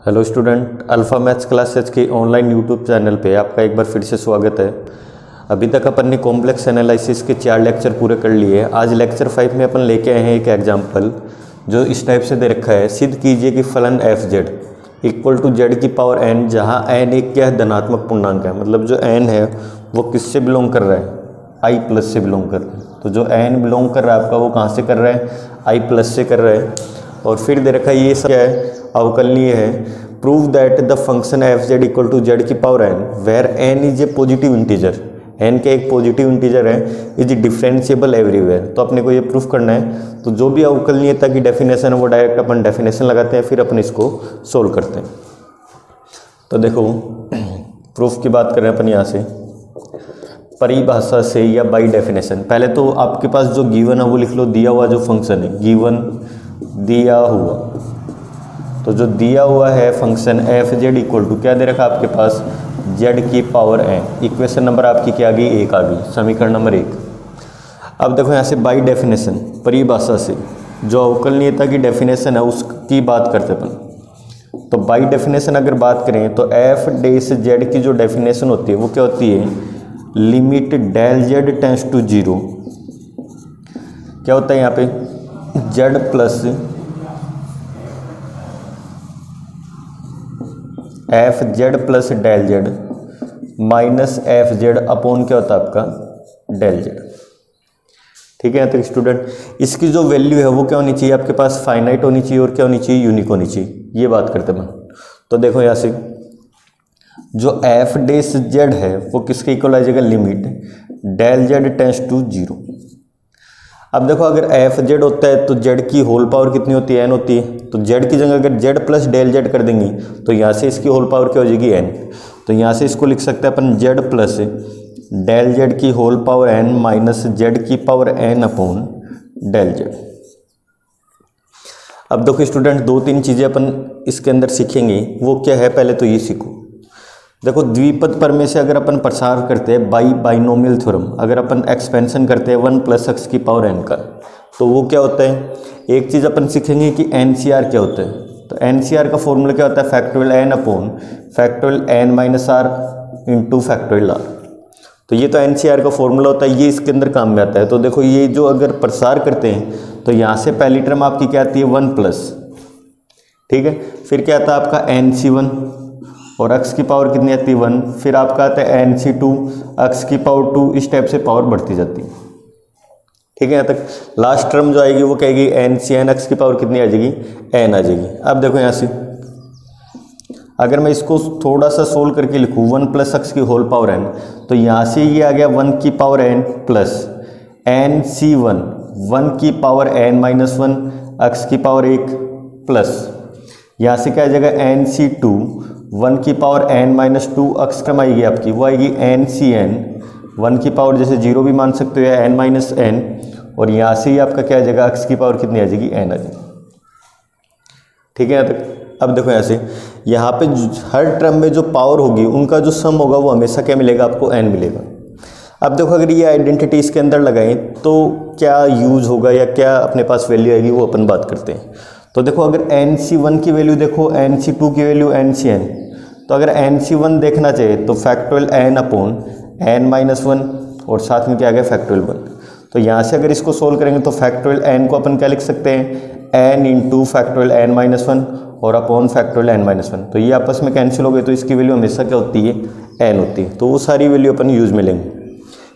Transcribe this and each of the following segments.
Hello student, alpha maths classes के online YouTube channel पे आपका एक बार फिर से स्वागत है। अभी तक अपन ने कॉम्प्लेक्स एनालिसिस के 4 लेक्चर पूरे कर लिए। आज लेक्चर 5 में अपन लेके आए हैं एक एग्जांपल जो इस टाइप से दे रखा है। सिद्ध कीजिए कि फलन F Z equal to Z की पावर एन, जहाँ एन एक क्या है, धनात्मक पूर्णांक है। मतलब जो एन है वो किससे बिलोंग कर रहा है, आई प्लस से बिलोंग कर रहा है। तो जो एन बिलोंग कर रहा है आपका, वो कहाँ से कर रहा है, आई प्लस से कर रहा है। और फिर दे रखा है ये सब क्या है, अवकलनीय है। Prove that the function F Z equal to Z की power n where n is a positive integer, n के एक पॉजिटिव इंटीजर है, इज डिफरेंशिएबल एवरीवेयर। तो अपने को ये प्रूफ करना है। तो जो भी अवकलनीयता की डेफिनेशन है वो डायरेक्ट अपन डेफिनेशन लगाते हैं, फिर अपन इसको सोल्व करते हैं। तो देखो प्रूफ की बात कर रहे हैं अपन यहाँ से परिभाषा से या बाई डेफिनेशन। पहले तो आपके पास जो गिवन है वो लिख लो, दिया हुआ जो फंक्शन है, गिवन दिया हुआ। तो जो दिया हुआ है function F Z equal to क्या दे रखा है आपके पास, जेड की पावर एन। इक्वेशन नंबर आपकी क्या आ गई, 1 आ गई, समीकरण नंबर 1। अब देखो यहाँ से बाई डेफिनेशन, परिभाषा से जो अवकलनीयता की डेफिनेशन है उसकी बात करते अपन। तो बाई डेफिनेशन अगर बात करें तो एफ डेस जेड की जो डेफिनेशन होती है वो क्या होती है, limit del Z tends to 0। क्या होता है यहाँ पे, Z plus F Z plus del Z minus F Z upon क्या होता है आपका, डेल जेड। ठीक है। तो स्टूडेंट इसकी जो वैल्यू है वो क्या होनी चाहिए आपके पास, फाइनाइट होनी चाहिए और क्या होनी चाहिए, यूनिक होनी चाहिए। ये बात करते हैं। तो देखो यहाँ से जो एफ डेस जेड है वो किसके इक्वल आ जाएगा, limit del Z tends to 0। अब देखो अगर एफ जेड होता है तो जेड की होल पावर कितनी होती है, एन होती है। तो जेड की जगह अगर जेड प्लस डेल जेड कर देंगे तो यहाँ से इसकी होल पावर क्या हो जाएगी, एन। तो यहाँ से इसको लिख सकते हैं अपन जेड प्लस डेल जेड की whole power n minus z की power n upon del z. अब देखो स्टूडेंट 2-3 चीज़ें अपन इसके अंदर सीखेंगे। वो क्या है, पहले तो ये सीखो। देखो द्विपद प्रमेय से अगर अपन प्रसार करते हैं बाइनोमियल थ्योरम, अगर अपन एक्सपेंशन करते हैं 1 प्लस एक्स की पावर एन का, तो वो क्या होता है, एक चीज़ अपन सीखेंगे कि एनसीआर क्या होता है। तो एनसीआर का फॉर्मूला क्या होता है, factorial N upon factorial N minus R into factorial R. तो ये तो एनसीआर का फॉर्मूला होता है, ये इसके अंदर काम में आता है। तो देखो ये जो अगर प्रसार करते हैं तो यहाँ से पहली टर्म आपकी क्या आती है, 1 प्लस, ठीक है। फिर क्या आता है आपका NC1 और x की पावर कितनी आती है, 1। फिर आपका आता है NC2, x की पावर 2, इस टाइप से पावर बढ़ती जाती है। ठीक है। यहाँ तक लास्ट टर्म जो आएगी वो कहेगी NCn, x की पावर कितनी आ जाएगी, n आ जाएगी। अब देखो यहाँ से अगर मैं इसको थोड़ा सा सोल्व करके लिखूँ 1 प्लस एक्स की होल पावर n, तो यहाँ से ये आ गया 1 की पावर n प्लस NC1 1 की पावर n माइनस 1 x की पावर 1 प्लस यहाँ से क्या आ जाएगा NC2 1 की power n minus 2 x term आएगी आपकी, वो आएगी NCn 1 की पावर जैसे 0 भी मान सकते हो या n माइनस n, और यहाँ से ही आपका क्या आ जाएगा, x की पावर कितनी आ जाएगी, n आ जाएगी। ठीक है। अब देखो यहाँ से यहाँ पे हर टर्म में जो पावर होगी उनका जो सम होगा वो हमेशा क्या मिलेगा आपको, n मिलेगा। अब देखो अगर ये आइडेंटिटी इसके अंदर लगाएं तो क्या यूज होगा या क्या अपने पास वैल्यू आएगी, वो अपन बात करते हैं। तो देखो अगर NC1 की वैल्यू देखो, NC2 की वैल्यू NCn, तो अगर NC1 देखना चाहिए तो factorial n upon n minus 1 और साथ में क्या आ गया, फैक्टोरियल 1। तो यहाँ से अगर इसको सोल्व करेंगे तो फैक्टोरियल n को अपन क्या लिख सकते हैं, n into factorial n minus 1 और अपॉन फैक्टोरियल n माइनस 1। तो ये आपस में कैंसिल हो गए, तो इसकी वैल्यू हमेशा क्या होती है, n होती है। तो वो सारी वैल्यू अपन यूज में लेंगे।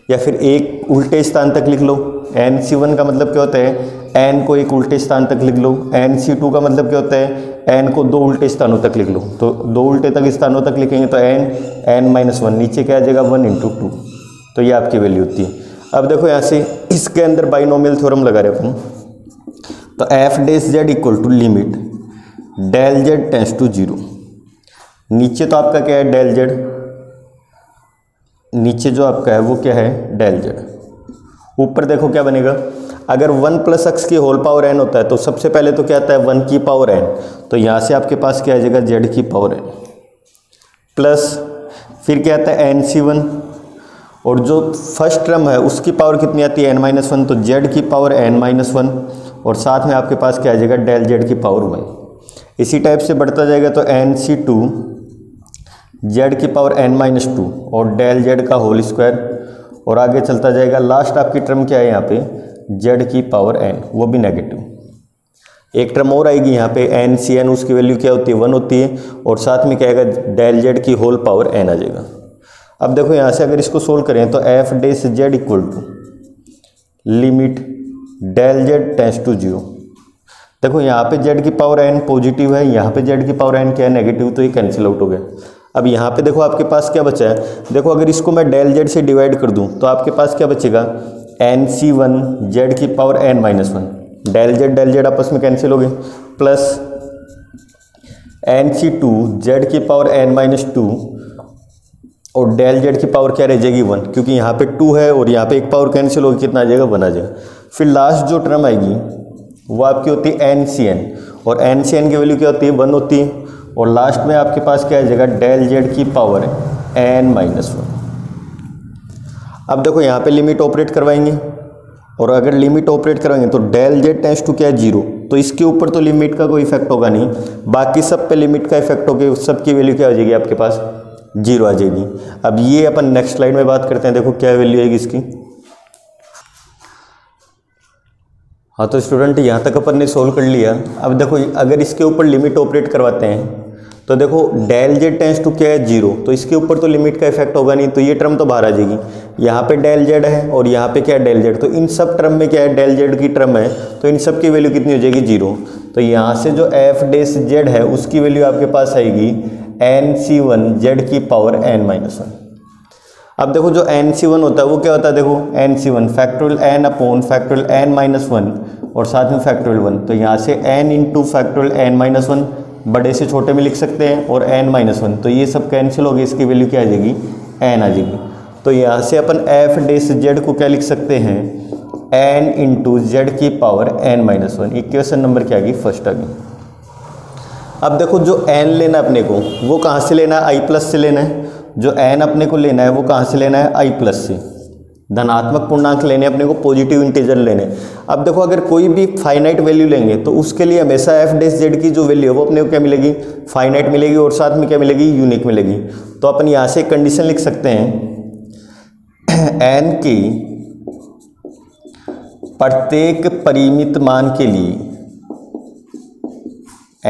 या फिर एक उल्टे स्थान तक लिख लो, NC1 का मतलब क्या होता है, n को एक उल्टे स्थान तक लिख लो। NC2 का मतलब क्या होता है, n को 2 उल्टे स्थानों तक लिख लो। तो 2 उल्टे तक स्थानों तक लिखेंगे तो n माइनस 1, नीचे क्या आ जाएगा 1 इंटू 2। तो ये आपकी वैल्यू होती है। अब देखो यहाँ से इसके अंदर बाइनोमियल थ्योरम लगा रहे अपन। तो F dash Z equal to limit del Z tends to 0। नीचे तो आपका क्या है, डेल जेड, नीचे जो आपका है वो क्या है, डेल जेड। ऊपर देखो क्या बनेगा, अगर 1 प्लस एक्स की होल पावर n होता है तो सबसे पहले तो क्या आता है 1 की पावर n, तो यहाँ से आपके पास क्या आ जाएगा, जेड की पावर n प्लस फिर क्या आता है NC1, और जो फर्स्ट टर्म है उसकी पावर कितनी आती है, n माइनस 1, तो जेड की पावर n माइनस 1 और साथ में आपके पास क्या आ जाएगा, डेल जेड की पावर 1। इसी टाइप से बढ़ता जाएगा तो NC2 जेड की पावर n-2 और डेल जेड का होल स्क्वायर, और आगे चलता जाएगा। लास्ट आपकी टर्म क्या है यहाँ पे, जेड की पावर n, वो भी नेगेटिव। एक टर्म और आएगी यहाँ पे NCn, उसकी वैल्यू क्या होती है 1 होती है, और साथ में क्या आएगा डेल जेड की होल पावर n आ जाएगा। अब देखो यहाँ से अगर इसको सोल्व करें तो F dash Z equal to limit del Z tends to 0। देखो यहाँ पे जेड की पावर n पॉजिटिव है, यहाँ पे जेड की पावर n क्या है नेगेटिव, तो ये कैंसिल आउट हो गया। अब यहाँ पे देखो आपके पास क्या बचा है, देखो अगर इसको मैं डेल जेड से डिवाइड कर दूँ तो आपके पास क्या बचेगा, NC1 जेड की पावर n-1, डेल जेड आपस में कैंसिल हो गए, प्लस NC2 जेड की पावर n-2 और डेल जेड की पावर क्या रह जाएगी 1, क्योंकि यहाँ पे 2 है और यहाँ पे एक पावर कैंसिल होगी, कितना आ जाएगा 1 आ जाएगा। फिर लास्ट जो टर्म आएगी वो आपकी होती है NCn, और NCn की वैल्यू क्या होती है 1 होती है, और लास्ट में आपके पास क्या आ जाएगा डेल जेड की पावर n-1। अब देखो यहाँ पे लिमिट ऑपरेट करवाएंगे, और अगर लिमिट ऑपरेट करवाएंगे तो डेल जेड टेंड्स टू क्या है 0, तो इसके ऊपर तो लिमिट का कोई इफेक्ट होगा नहीं, बाकी सब पे लिमिट का इफेक्ट होगा, सब की वैल्यू क्या हो जाएगी आपके पास 0 आ जाएगी। अब ये अपन नेक्स्ट स्लाइड में बात करते हैं, देखो क्या वैल्यू आएगी इसकी। हाँ तो स्टूडेंट यहाँ तक अपन ने सोल्व कर लिया। अब देखो अगर इसके ऊपर लिमिट ऑपरेट करवाते हैं तो देखो डेल जेड टेंड्स टू क्या है 0, तो इसके ऊपर तो लिमिट का इफेक्ट होगा नहीं, तो ये टर्म तो बाहर आ जाएगी। यहाँ पे डेल जेड है और यहाँ पे क्या है डेल जेड, तो इन सब टर्म में क्या है डेल जेड की टर्म है, तो इन सब की वैल्यू कितनी हो जाएगी 0। तो यहाँ से जो एफ डैश जेड है उसकी वैल्यू आपके पास आएगी NC1 जेड की पावर n-1। अब देखो जो NC1 होता है वो क्या होता है, देखो NC1 factorial n upon factorial n-1 और साथ में फैक्टोरियल 1, तो यहाँ से n इंटू फैक्टोरियल n-1 बड़े से छोटे में लिख सकते हैं, और n-1, तो ये सब कैंसिल हो गए, इसकी वैल्यू क्या आ जाएगी n आ जाएगी। तो यहाँ से अपन एफ डैश जेड को क्या लिख सकते हैं n इंटू जेड की पावर n-1। इक्वेशन नंबर क्या आ गई, फर्स्ट आ गई। अब देखो जो n लेना अपने को वो कहाँ से लेना है, i प्लस से लेना है। जो n अपने को लेना है वो कहाँ से लेना है, i प्लस से। धनात्मक पूर्णांक लेने अपने को, पॉजिटिव इंटीजर लेने। अब देखो अगर कोई भी फाइनाइट वैल्यू लेंगे तो उसके लिए हमेशा एफ डैश जेड की जो वैल्यू है वो अपने को क्या मिलेगी, फाइनाइट मिलेगी, और साथ में क्या मिलेगी, यूनिक मिलेगी। तो अपन यहाँ से कंडीशन लिख सकते हैं n की प्रत्येक परिमित मान के लिए,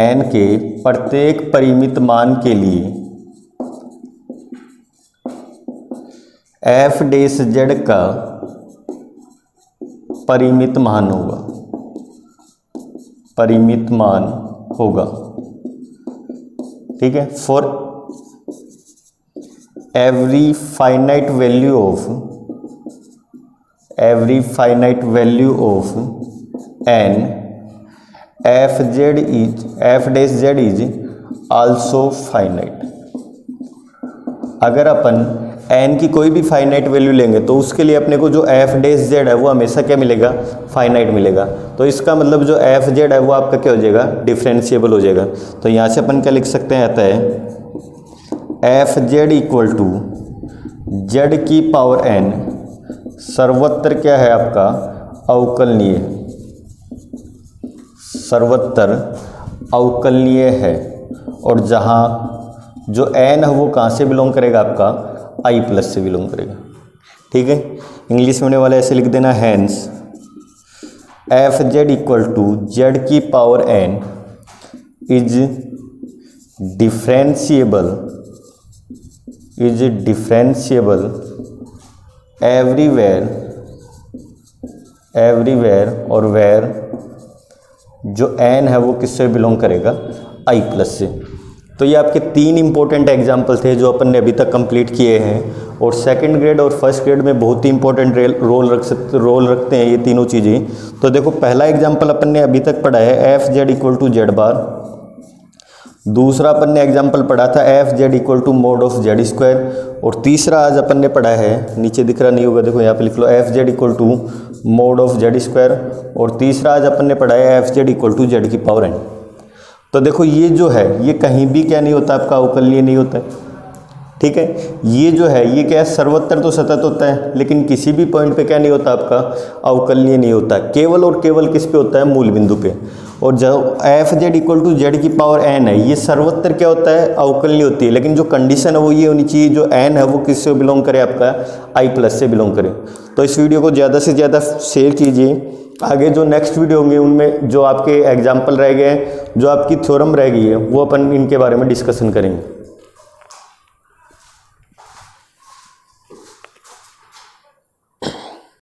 n के प्रत्येक परिमित मान के लिए एफ डैश जेड का परिमित मान होगा, परिमित मान होगा, ठीक है। For every finite value of n F dash Z is also finite. अगर अपन n की कोई भी फाइनाइट वैल्यू लेंगे तो उसके लिए अपने को जो एफ डैश जेड है वो हमेशा क्या मिलेगा, फाइनाइट मिलेगा। तो इसका मतलब जो एफ जेड है वो आपका क्या हो जाएगा, डिफरेंशिएबल हो जाएगा। तो यहाँ से अपन क्या लिख सकते हैं, आता है F Z equal to Z की पावर n सर्वत्र क्या है आपका, अवकलनीय, सर्वत्र अवकलनीय है, और जहाँ जो n है वो कहाँ से बिलोंग करेगा, आपका i प्लस से बिलोंग करेगा, ठीक है। इंग्लिश में होने वाला ऐसे लिख देना, hence f Z equal to Z की power n is differentiable everywhere और वेयर जो n है वो किससे बिलोंग करेगा, i प्लस से। तो ये आपके 3 इंपॉर्टेंट एग्जाम्पल थे जो अपन ने अभी तक कंप्लीट किए हैं, और सेकंड ग्रेड और फर्स्ट ग्रेड में बहुत ही इंपॉर्टेंट रोल रखते हैं ये तीनों चीज़ें। तो देखो पहला एग्जाम्पल अपन ने अभी तक पढ़ा है F Z equal to z bar. दूसरा अपन ने एग्जाम्पल पढ़ा था f Z equal to mod of z square, और तीसरा आज अपन ने पढ़ा है, नीचे दिख रहा नहीं होगा, देखो यहाँ पे लिख लो f Z equal to mod of z square, और तीसरा आज अपन ने पढ़ा है F Z equal to Z की पावर n। तो देखो ये जो है ये कहीं भी क्या नहीं होता, आपका अवकलनीय नहीं होता है, ठीक है। ये जो है ये क्या है, सर्वत्र तो सतत होता है, लेकिन किसी भी पॉइंट पे क्या नहीं होता, आपका अवकलनीय नहीं होता, केवल और केवल किस पे होता है, मूल बिंदु पे। और जो F Z equal to Z की पावर एन है, ये सर्वत्र क्या होता है, अवकलनीय होती है। लेकिन जो कंडीशन है वो ये होनी चाहिए, जो एन है वो किससे बिलोंग करे, आपका आई प्लस से बिलोंग करे। तो इस वीडियो को ज़्यादा से ज़्यादा शेयर कीजिए। आगे जो नेक्स्ट वीडियो होंगे उनमें जो आपके एग्जाम्पल रह गए हैं, जो आपकी थ्योरम रह गई है, वो अपन इनके बारे में डिस्कशन करेंगे।